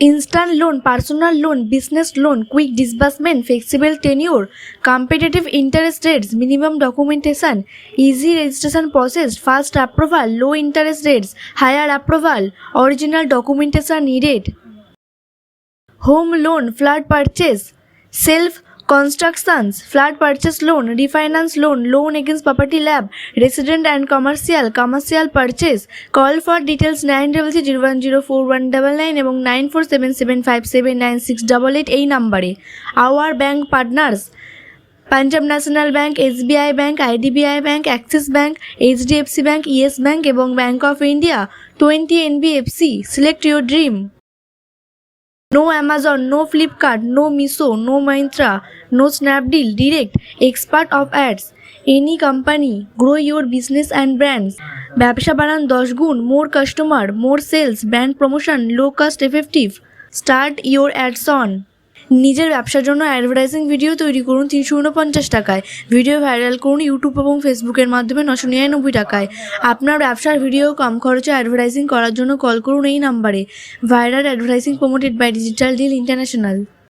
instant loan, personal loan, business loan, quick disbursement, flexible tenure, competitive interest rates, minimum documentation, easy registration process, fast approval, low interest rates, higher approval, original documentation needed, home loan, flood purchase, self constructions, flood purchase loan, refinance loan, loan against property lab, resident and commercial purchase. Call for details 9301041999 এবং 9477579688 এই নম্বরে। Our bank partners: Punjab national bank, SBI bank, IDBI bank, axis bank, HDFC bank, yes bank এবং bank of India. 20 NBFC, select your dream. No Amazon, no Flipkart, no Meesho, no Myntra, no Snapdeal, direct, expert of ads. Any company, grow your business and brands. ব্যবসা বাড়ান 10 গুণ, more customer, more sales, brand promotion, low cost effective. Start your ads on. নিজের ব্যবসার জন্য advertising video তৈরি করুন 349 টাকায়। Video viral করুন ইউটিউব এবং ফেসবুকের মাধ্যমে 999 টাকায়। আপনার ব্যবসার ভিডিও কম খরচে অ্যাডভার্টাইজিং করার জন্য কল করুন এই নাম্বারে। Viral advertising promoted by digital deal international.